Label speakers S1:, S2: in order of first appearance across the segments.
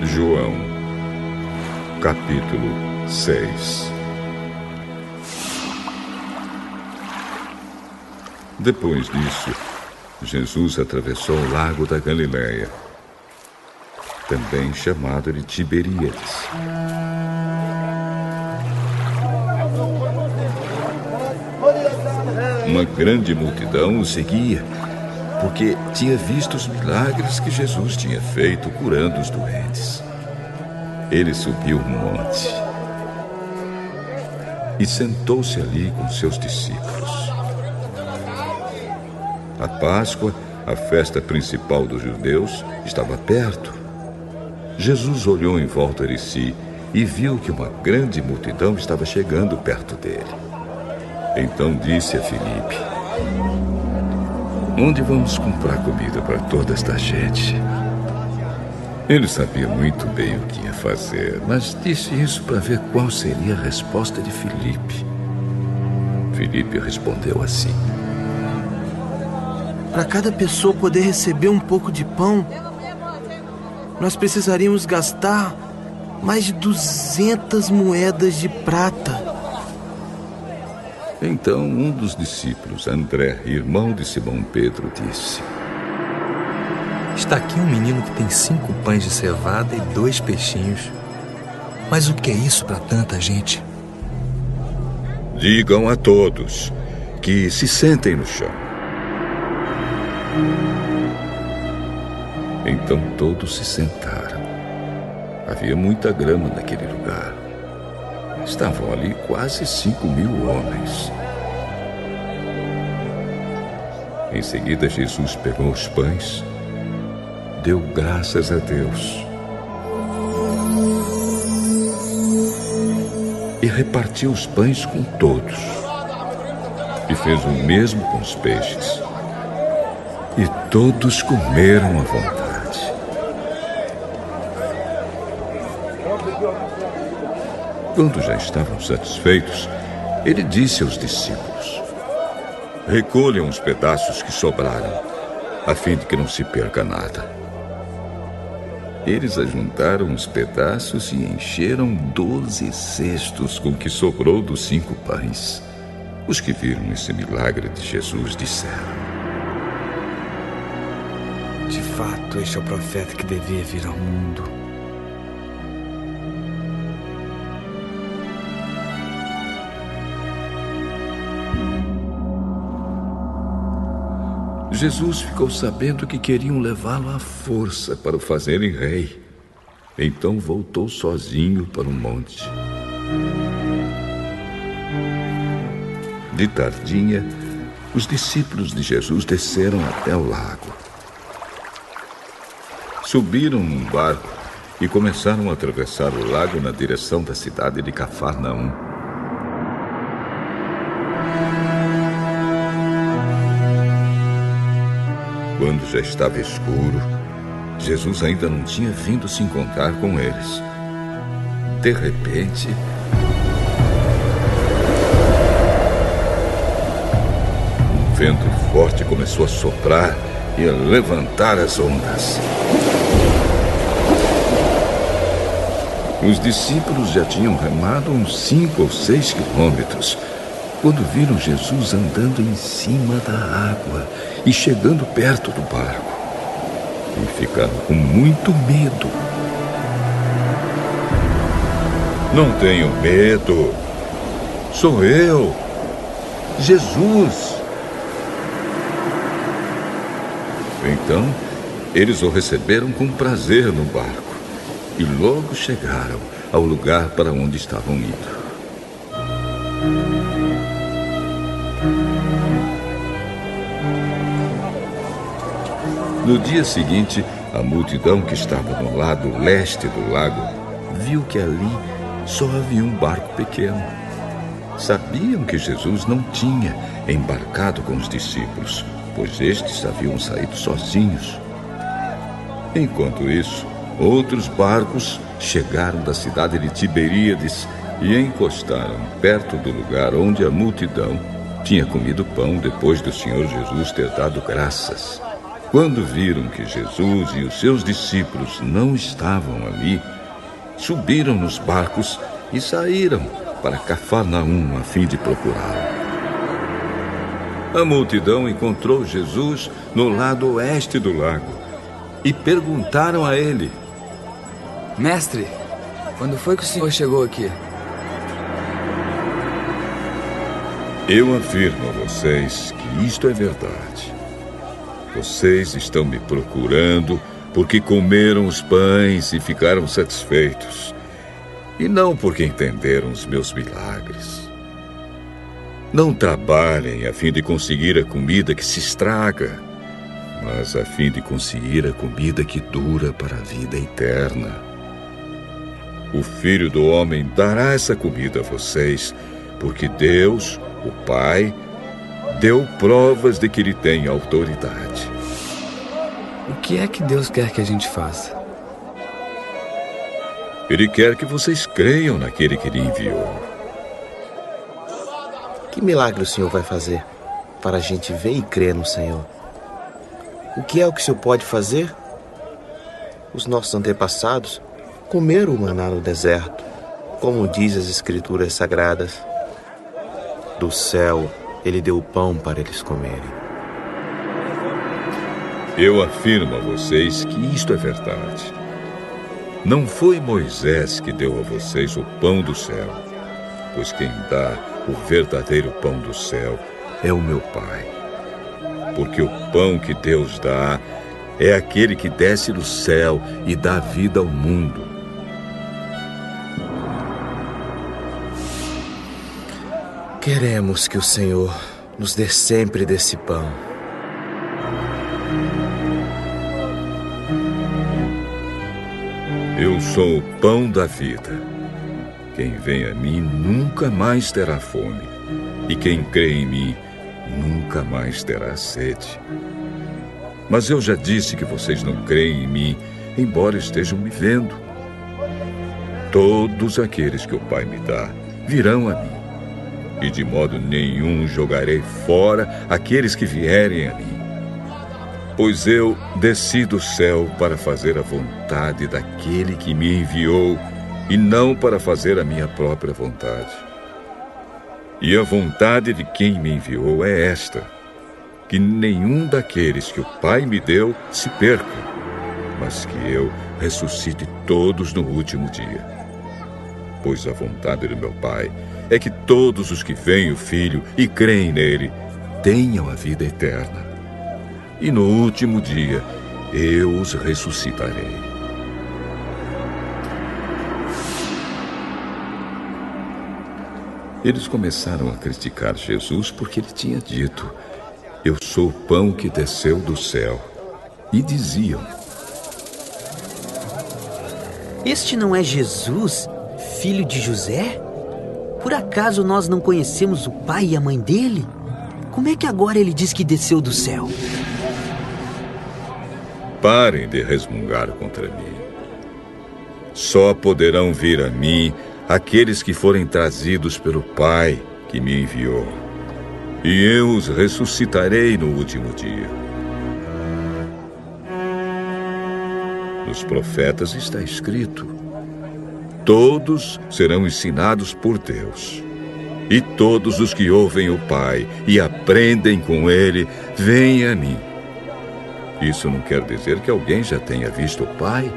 S1: João, capítulo 6. Depois disso, Jesus atravessou o lago da Galileia, também chamado de Tiberíades. Uma grande multidão o seguia, porque tinha visto os milagres que Jesus tinha feito curando os doentes. Ele subiu um monte e sentou-se ali com seus discípulos. A Páscoa, a festa principal dos judeus, estava perto. Jesus olhou em volta de si e viu que uma grande multidão estava chegando perto dele. Então disse a Filipe: "Onde vamos comprar comida para toda esta gente?" Ele sabia muito bem o que ia fazer, mas disse isso para ver qual seria a resposta de Filipe. Filipe respondeu assim:
S2: "Para cada pessoa poder receber um pouco de pão, nós precisaríamos gastar mais de 200 moedas de prata."
S1: Então um dos discípulos, André, irmão de Simão Pedro, disse:
S3: "Está aqui um menino que tem 5 pães de cevada e 2 peixinhos. Mas o que é isso para tanta gente?"
S1: "Digam a todos que se sentem no chão." Então todos se sentaram. Havia muita grama naquele lugar. Estavam ali quase 5.000 homens. Em seguida, Jesus pegou os pães, deu graças a Deus e repartiu os pães com todos. E fez o mesmo com os peixes. E todos comeram à vontade. Quando já estavam satisfeitos, ele disse aos discípulos: "Recolham os pedaços que sobraram, a fim de que não se perca nada." Eles ajuntaram os pedaços e encheram 12 cestos com o que sobrou dos 5 pães. Os que viram esse milagre de Jesus disseram:
S2: "De fato, este é o profeta que devia vir ao mundo."
S1: Jesus ficou sabendo que queriam levá-lo à força para o fazerem rei. Então voltou sozinho para o monte. De tardinha, os discípulos de Jesus desceram até o lago. Subiram num barco e começaram a atravessar o lago na direção da cidade de Cafarnaum. Quando já estava escuro, Jesus ainda não tinha vindo se encontrar com eles. De repente, um vento forte começou a soprar e a levantar as ondas. Os discípulos já tinham remado uns 5 ou 6 quilômetros quando viram Jesus andando em cima da água e chegando perto do barco. E ficaram com muito medo. "Não tenham medo. Sou eu, Jesus." Então, eles o receberam com prazer no barco e logo chegaram ao lugar para onde estavam indo. No dia seguinte, a multidão que estava no lado leste do lago viu que ali só havia um barco pequeno. Sabiam que Jesus não tinha embarcado com os discípulos, pois estes haviam saído sozinhos. Enquanto isso, outros barcos chegaram da cidade de Tiberíades e encostaram perto do lugar onde a multidão tinha comido pão depois do Senhor Jesus ter dado graças. Quando viram que Jesus e os seus discípulos não estavam ali, subiram nos barcos e saíram para Cafarnaum a fim de procurá-lo. A multidão encontrou Jesus no lado oeste do lago e perguntaram a ele:
S4: Mestre, quando foi que o senhor chegou aqui?
S1: Eu afirmo a vocês que isto é verdade. Vocês estão me procurando porque comeram os pães e ficaram satisfeitos, e não porque entenderam os meus milagres. Não trabalhem a fim de conseguir a comida que se estraga, mas a fim de conseguir a comida que dura para a vida eterna. O Filho do Homem dará essa comida a vocês, porque Deus, o Pai, deu provas de que ele tem autoridade.
S4: O que é que Deus quer que a gente faça?
S1: Ele quer que vocês creiam naquele que ele enviou.
S2: Que milagre o Senhor vai fazer para a gente ver e crer no Senhor? O que é o que o Senhor pode fazer? Os nossos antepassados comeram o maná no deserto, como diz as Escrituras Sagradas. Do céu, ele deu o pão para eles comerem.
S1: Eu afirmo a vocês que isto é verdade. Não foi Moisés que deu a vocês o pão do céu, pois quem dá o verdadeiro pão do céu é o meu Pai. Porque o pão que Deus dá é aquele que desce do céu e dá vida ao mundo.
S2: Queremos que o Senhor nos dê sempre desse pão.
S1: Eu sou o pão da vida. Quem vem a mim nunca mais terá fome, e quem crê em mim nunca mais terá sede. Mas eu já disse que vocês não creem em mim, embora estejam me vendo. Todos aqueles que o Pai me dá virão a mim, e de modo nenhum jogarei fora aqueles que vierem a mim. Pois eu desci do céu para fazer a vontade daquele que me enviou, e não para fazer a minha própria vontade. E a vontade de quem me enviou é esta: que nenhum daqueles que o Pai me deu se perca, mas que eu ressuscite todos no último dia. Pois a vontade do meu Pai é que todos os que veem o Filho e creem nele tenham a vida eterna. E no último dia eu os ressuscitarei. Eles começaram a criticar Jesus porque ele tinha dito: eu sou o pão que desceu do céu. E diziam:
S5: este não é Jesus, filho de José? Por acaso nós não conhecemos o pai e a mãe dele? Como é que agora ele diz que desceu do céu?
S1: Parem de resmungar contra mim. Só poderão vir a mim aqueles que forem trazidos pelo Pai que me enviou, e eu os ressuscitarei no último dia. Nos profetas está escrito: todos serão ensinados por Deus, e todos os que ouvem o Pai e aprendem com ele, vêm a mim. Isso não quer dizer que alguém já tenha visto o Pai,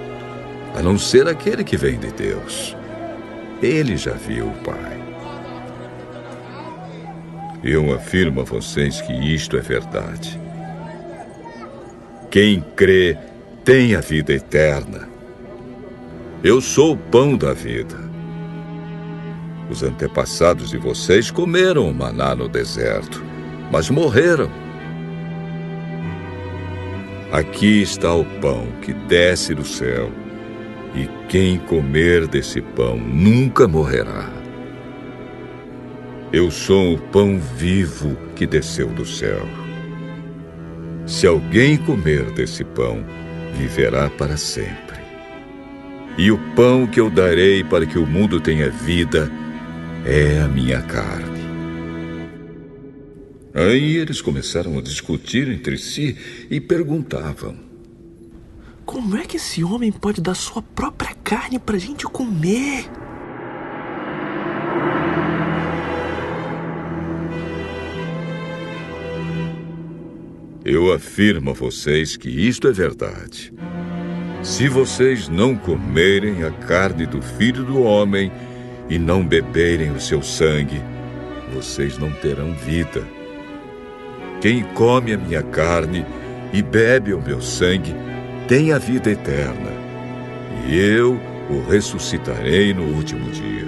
S1: a não ser aquele que vem de Deus. Ele já viu o Pai. Eu afirmo a vocês que isto é verdade. Quem crê tem a vida eterna. Eu sou o pão da vida. Os antepassados de vocês comeram o maná no deserto, mas morreram. Aqui está o pão que desce do céu, e quem comer desse pão nunca morrerá. Eu sou o pão vivo que desceu do céu. Se alguém comer desse pão, viverá para sempre. E o pão que eu darei para que o mundo tenha vida é a minha carne. Aí eles começaram a discutir entre si e perguntavam:
S6: como é que esse homem pode dar sua própria carne pra gente comer?
S1: Eu afirmo a vocês que isto é verdade. Se vocês não comerem a carne do Filho do Homem e não beberem o seu sangue, vocês não terão vida. Quem come a minha carne e bebe o meu sangue tem a vida eterna, e eu o ressuscitarei no último dia.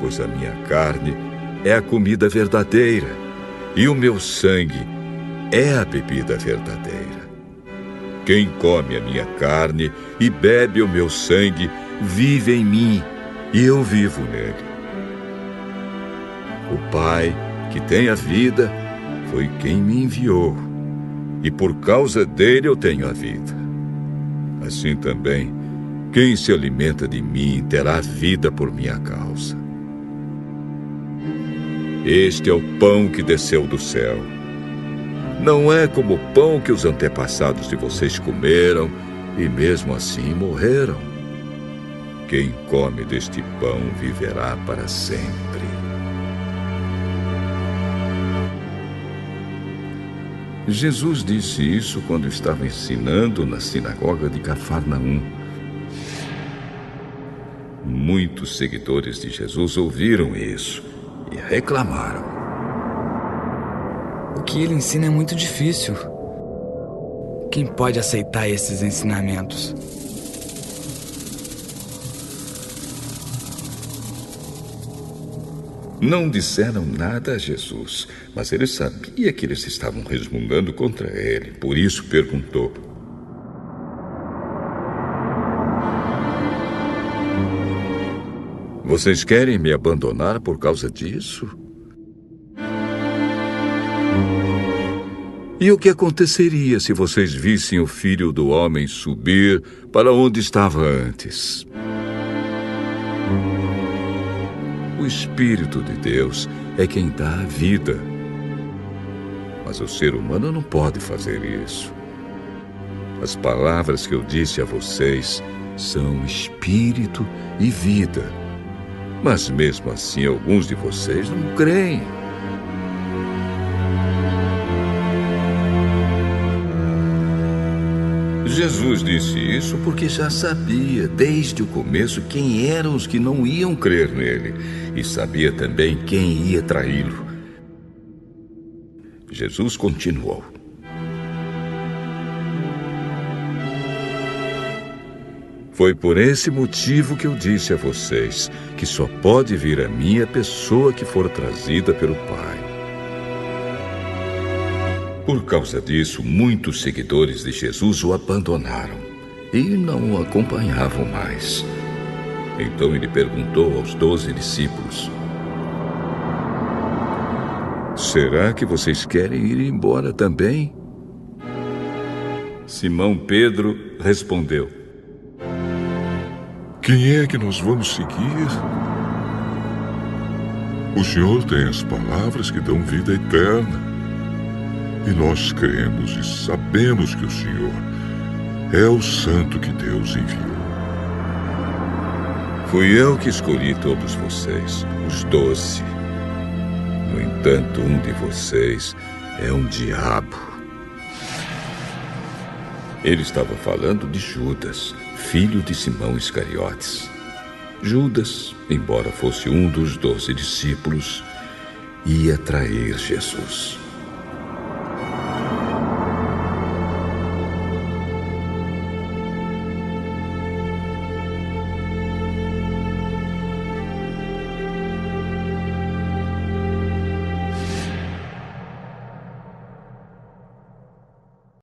S1: Pois a minha carne é a comida verdadeira, e o meu sangue é a bebida verdadeira. Quem come a minha carne e bebe o meu sangue vive em mim, e eu vivo nele. O Pai, que tem a vida, foi quem me enviou, e por causa dele eu tenho a vida. Assim também, quem se alimenta de mim terá vida por minha causa. Este é o pão que desceu do céu. Não é como o pão que os antepassados de vocês comeram e mesmo assim morreram. Quem come deste pão viverá para sempre. Jesus disse isso quando estava ensinando na sinagoga de Cafarnaum. Muitos seguidores de Jesus ouviram isso e reclamaram.
S4: O que ele ensina é muito difícil. Quem pode aceitar esses ensinamentos?
S1: Não disseram nada a Jesus, mas ele sabia que eles estavam resmungando contra ele. Por isso perguntou: vocês querem me abandonar por causa disso? E o que aconteceria se vocês vissem o Filho do Homem subir para onde estava antes? O Espírito de Deus é quem dá a vida. Mas o ser humano não pode fazer isso. As palavras que eu disse a vocês são espírito e vida. Mas mesmo assim, alguns de vocês não creem. Jesus disse isso porque já sabia desde o começo quem eram os que não iam crer nele e sabia também quem ia traí-lo. Jesus continuou: foi por esse motivo que eu disse a vocês que só pode vir a mim a pessoa que for trazida pelo Pai. Por causa disso, muitos seguidores de Jesus o abandonaram e não o acompanhavam mais. Então ele perguntou aos 12 discípulos: será que vocês querem ir embora também? Simão Pedro respondeu:
S7: quem é que nós vamos seguir? O Senhor tem as palavras que dão vida eterna. E nós cremos e sabemos que o Senhor é o Santo que Deus enviou.
S1: Fui eu que escolhi todos vocês, os 12. No entanto, um de vocês é um diabo. Ele estava falando de Judas, filho de Simão Iscariotes. Judas, embora fosse um dos 12 discípulos, ia trair Jesus.